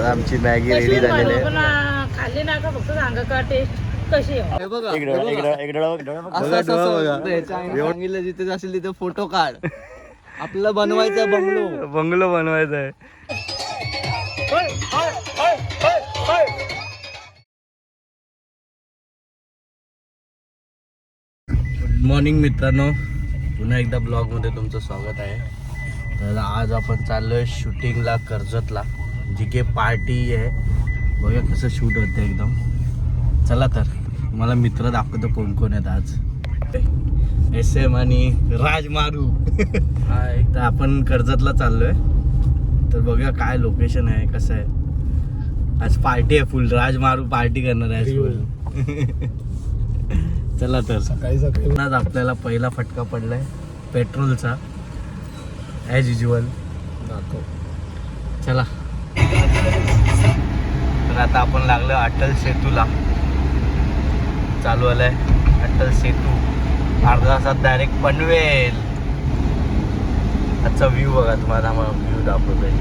आमची Maggi ready झालेली आहे. खाल्ली ना का फक्त सांगा का टेस्ट कशी आहे. सांगितलं जिथे जाशील तिथे फोटो काढ. आपलं बनवायचं बंगलो बंगलो बनवायचा आहे. गुड मॉर्निंग मित्रांनो, पुन्हा एकदा ब्लॉगमध्ये तुमचं स्वागत आहे. तर आज आपण चाललोय शूटिंगला कर्जतला, जी के पार्टी आहे. बघा कसं शूट होतं एकदम. चला तर मला मित्र दाखवतो कोण कोण आहेत आज. SM आणि राजमारू. तर आपण कर्जतला चाललोय. तर बघूया काय लोकेशन आहे, कसं आहे. आज पार्टी आहे फुल. राजमारू पार्टी करणार आहे फुल. चला तर सकाळी आज आपल्याला पहिला फटका पडलाय पेट्रोलचा, ॲज युजल. चला तर आता आपण लागलो अटल सेतूला. चालू आलाय अटल सेतू. अर्धा तासात डायरेक्ट पनवेल. आजचा व्ह्यू बघा, तुम्हाला व्ह्यू दाखवतोय.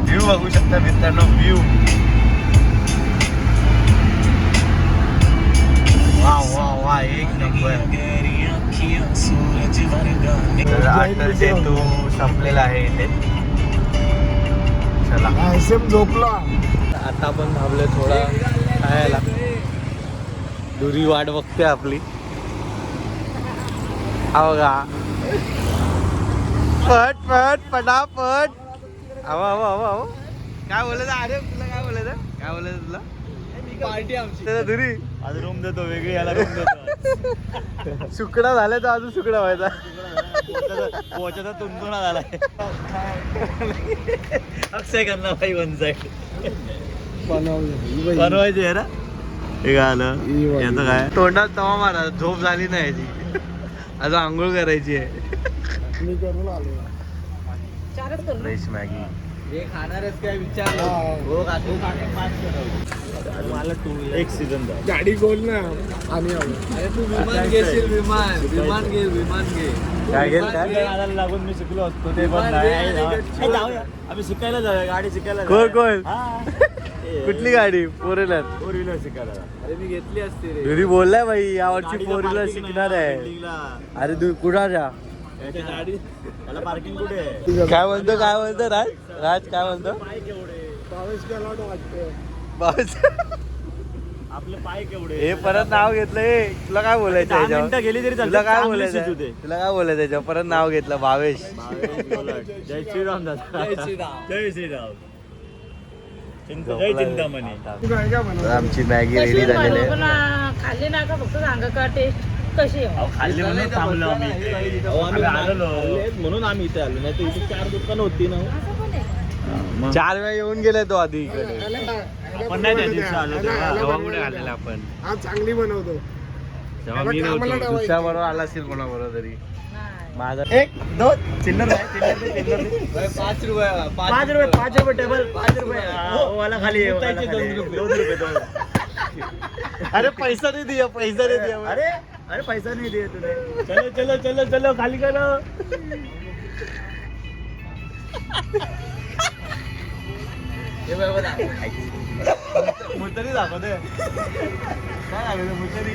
व्ह्यू बघू शकता मित्रांनो, व्ह्यू. वा वा वा, एक नंबर. अटल सेतू संपलेला आहे इथे. चला झोपला. आता आपण थांबलोय थोडा खायला. दुरी वाट बघते आपली. हा बघा, पट पट पटापट. आवा आवा आवा आवा. काय बोलायचं? अरे तुला काय बोलायचं? काय बोलायचं तुला? पार्टी आमची. दुरी आज रूम देतो, वेगळी याला रूम देतो. सुकडा झालाय तर अजून सुकडा व्हायचा. पोचाचा तुंतुणा झालाय. अक्षय खन्ना भाई वन साईड बनवायची आहे ना. हे काय आलं याचं काय तोंडात तवा मारा. झोप झाली नाही याची. अजून आंघोळ करायची आहे. मी करून आलो. Fresh Maggi. हे खाणारच काय विचार. एक सीझन गाडी गोल ना. आम्ही अरे तू विमान घेशील. विमान घे. काय घेल काय लागून मी शिकलो असतो ते पण नाही. जाऊया आम्ही शिकायला जाऊया, गाडी शिकायला. कोण कोण? हा. कुठली गाडी? Four wheeler. फोर व्हीलर शिकायला. अरे मी घेतली असते रे. घरी बोललाय भाई यावर्षी फोर व्हीलर शिकणार आहे. अरे तू कुठं जा. गाडी याला पार्किंग कुठे आहे? काय म्हणतो राज? राज काय म्हणतो? पाय केवढे? पाऊस गेला वाटतं. बस. आपले पाय केवढे? हे परत नाव घेतलंय. तुला काय बोलायचं 10 याच्यावर? मिनिटं गेली तरी चालते. तुला काय चांगली बोलायचं? शिजू दे. तुला काय बोलायचं याच्यावर? परत नाव घेतलं भावेश. जय श्रीराम दादा. जय श्रीराम. जय श्रीराम. जय चिंतामणी. तू काय काय बनवलं? आमची मॅगी रेडी झालेली आहे. खाल्ली ना का फक्त सांगा का टेस्ट कशी आहे. खाल्ली म्हणून थांबलो आम्ही इथे. आम्ही आलेलो म्हणून आम्ही इथे आलो, नाही तर इथे 4 दुकानं होती ना. 4 वेळा येऊन गेलाय तो आधी इकडे. आपण नाही त्या दिवशी आलो तेव्हा. तेव्हा कुठे आलेला आपण? हा चांगली बनवतो. तेव्हा मी कामाला नव्हतो. लावायची. दुसऱ्या बरोबर आला असेल कोणाबरोबर तरी. नाही. माझा 1 2 चिल्लर नाही. 5 रुपये. 5 रुपये टेबल. 5 रुपये वाला खाली आहे. 2 रुपये. अरे पैसा नाही दिया. अरे अरे पैसा नहीं दिए तूने. चलो चलो चलो चलो खाली करो. मुतरी दाखवते. काय लागलं मुतरी?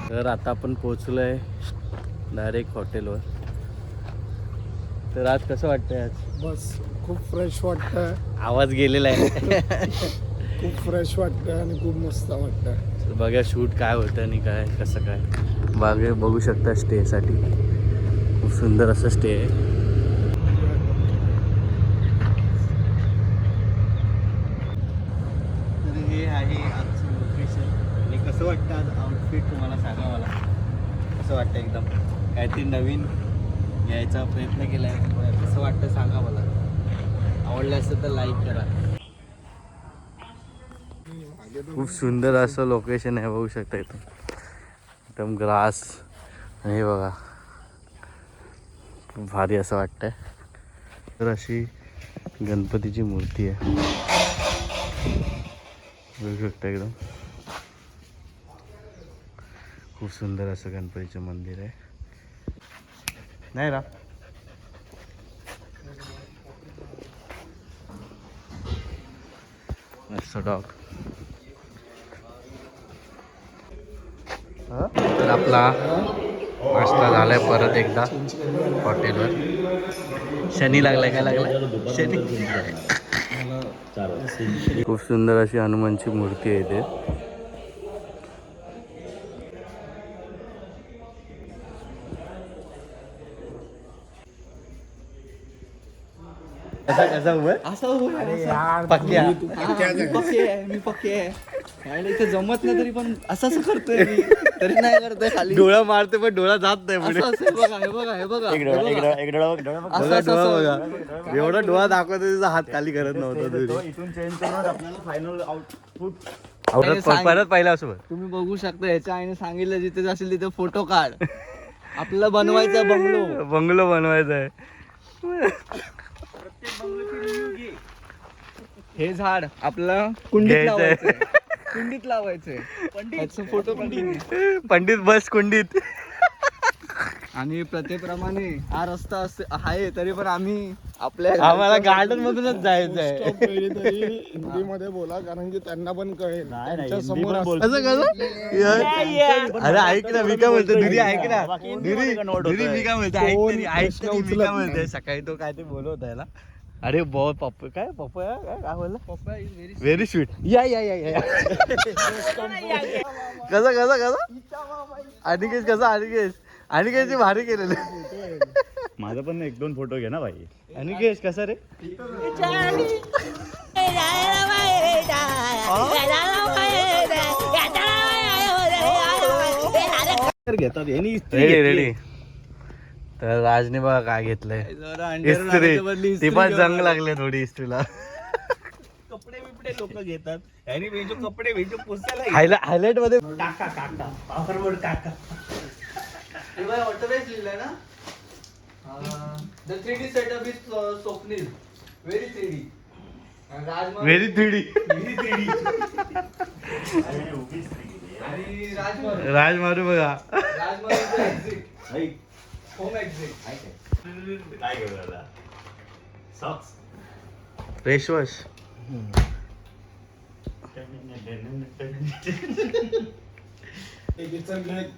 तर आता आपण पोहोचलोय डायरेक्ट हॉटेलवर. तर आज कसं वाटतंय? आज बस खूप फ्रेश वाटतं. आवाज गेलेला आहे. खूप फ्रेश वाटतं आणि खूप मस्त वाटतं. तर बघा शूट काय होतं आणि काय कसं काय. बघू शकता स्टेसाठी खूप सुंदर असं स्टे आहे. तर हे आहे आजचं लोकेशन. आणि कसं वाटतं आज आउटफिट तुम्हाला सांगा मला. कसं वाटतं? एकदम काहीतरी नवीन यायचा प्रयत्न केला आहे. कसं वाटतं सांगा मला. आवडलं असेल तर लाईक करा. खूप सुंदर असं लोकेशन आहे. बघू शकता इथं एकदम ग्रास. आणि हे बघा खूप भारी असं वाटतंय. तर अशी गणपतीची मूर्ती आहे. बघू शकता एकदम खूप सुंदर असं गणपतीचं मंदिर आहे नाही रा. डॉग तर आपला नाश्ता झालाय परत एकदा हॉटेलवर. शनी लागलाय काय लागलाय शनी. खूप सुंदर अशी हनुमानची मूर्ती आहे इथे. कसा उभं असं उभं आहे, असं. पक्क्या मी पक्के आहे खायला इथे जमत नाही तरी पण असं करतोय मी. तरी नाही करतोय खाली डोळा मारते पण डोळा जात नाही पुढे. असं हे बघा हे बघा हे बघा एक डोळा असं बघा असं डोळा असं. बघा एवढा डोळा दाखवतो तिचा हात खाली करत नव्हता तरी. इथून चेंज करून आपल्याला फायनल आउटपुट परत पाहिला असं तुम्ही बघू शकता ह्याच्या आईने सांगितलं जिथे जाशील तिथे फोटो काढ. आपल्याला बनवायचा बंगलो. बंगलो बनवायचा आहे. हे झाड आपलं कुंडीत घ्यायचंय. लावायचंय. कुंडीत लावायचंय. ह्याचं फोटो पंडित बस कुंडीत. आणि प्रथेप्रमाणे हा रस्ता आहे तरी पण आम्ही आपल्या आम्हाला गार्डन मधूनच जायचं आहे. हिंदीमध्ये बोला कारण की त्यांना पण कळेल त्यांच्या समोर असं कसं अरे ऐक ना मी काय म्हणतो दुरी ऐक ना दुरी मी काय म्हणतो ऐक तरी ऐक तरी मी काय म्हणते सकाळी तो काय ते बोलवत आहे ना. अरे बहुत पप्पा काय पप्पा काय बोलला पप्पा इज व्हेरी व्हेरी स्वीट या या या या कसं कसं कसं अनिकेश कसं अनिकेशची भारी केलेलं. माझा पण 1-2 फोटो घे ना भाई. अनिकेश कसा रे घेतात यांनी रेडी रेडी. तर राजने बघा काय घेतलंय इस्त्री. ती पण जंग लागले थोडी इस्त्रीला. कपडे बिपडे लोक घेतात यांनी वेजो कपडे वेजो पुसायला हायलाइट मध्ये काका पावरवर काका. ऑटोराइज लिहिलंय ना. The 3D setup is Swapnil very 3D. Very 3D. आणि राजमारू राजमारू बघा राजमारूचं एक्झिट होम एक्झिट. काय घेऊन आला सॉक्स. फेस वॉश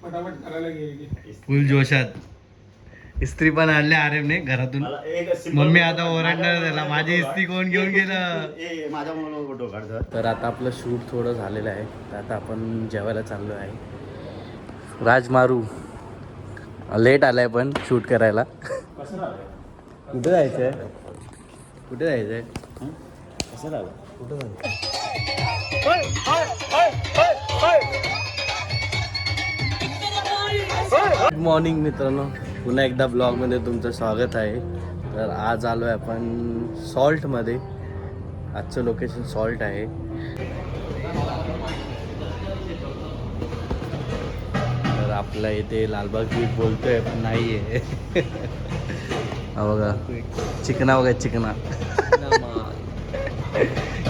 पटापट करायला गेली. फुल जोशात. इस्त्री पण आणल्या आरेमने घरातून. मम्मी आता ओरडणार त्याला माझी इस्त्री कोण घेऊन गेलं. माझ्या मुलाला फोटो काढतो. तर आता आपलं शूट थोडं झालेलं आहे तर आता आपण जेवायला चाललो आहे. राजमारू लेट आलाय पण शूट करायला. कुठे जायचंय कुठे जायचंय कसं झालं कुठं जायचं. गुड मॉर्निंग मित्रांनो, पुन्हा एकदा ब्लॉगमध्ये तुमचं स्वागत आहे. तर आज आलो आहे आपण सॉल्टमध्ये. आजचं लोकेशन सॉल्ट आहे. तर आपल्या इथे लालबाग बीच बोलतोय पण नाही आहे. हा बघा चिकना बघा चिकना.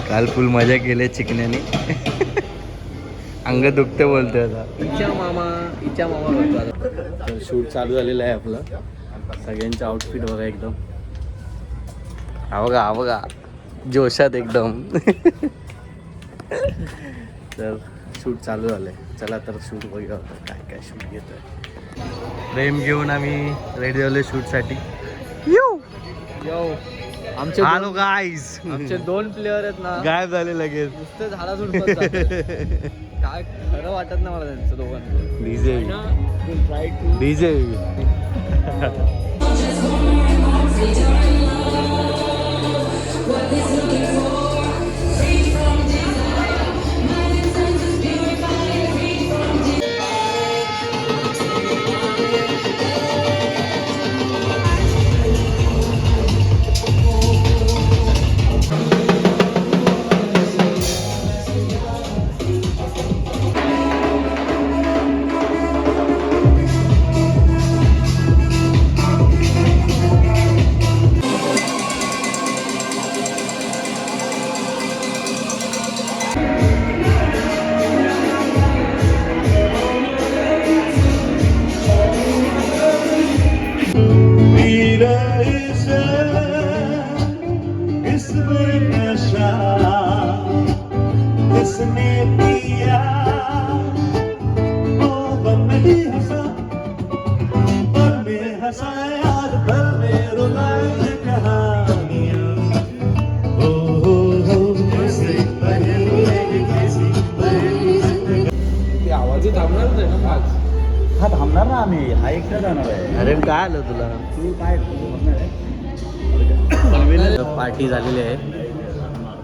काल फुल मजा केली चिकण्याने. अंग दुखते बोलतोय आता. इच्छा मामा करतो. तर शूट चालू झालेलं आहे आपलं. सगळ्यांचं आउटफिट बघा एकदम. हा बघा जोशात एकदम. तर शूट चालू झालंय. चला तर शूट बघूया होतं काय काय शूट घेतोय. प्रेम घेऊन आम्ही रेडी झालोय शूटसाठी. यो आमचे हॅलो गाईज. आमचे 2 प्लेयर आहेत ना गायब झाले लगेच. नुसते झाडा झुडपत काय खरं वाटत नाही मला त्यांचं दोघांचं. डीजे बोलणार ना आम्ही, हा एकटा जाणार आहे. अरे काय आलं तुला? तू काय बोलणार आहे? पार्टी झालेली आहे,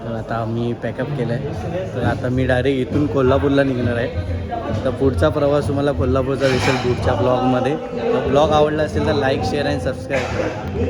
तर आता मी पॅकअप केलं आहे. तर आता मी डायरेक्ट इथून कोल्हापूरला निघणार आहे. तर पुढचा प्रवास तुम्हाला कोल्हापूरचा दिसेल पुढच्या ब्लॉगमध्ये. तर ब्लॉग आवडला असेल तर लाईक शेअर आणि सबस्क्राईब करा.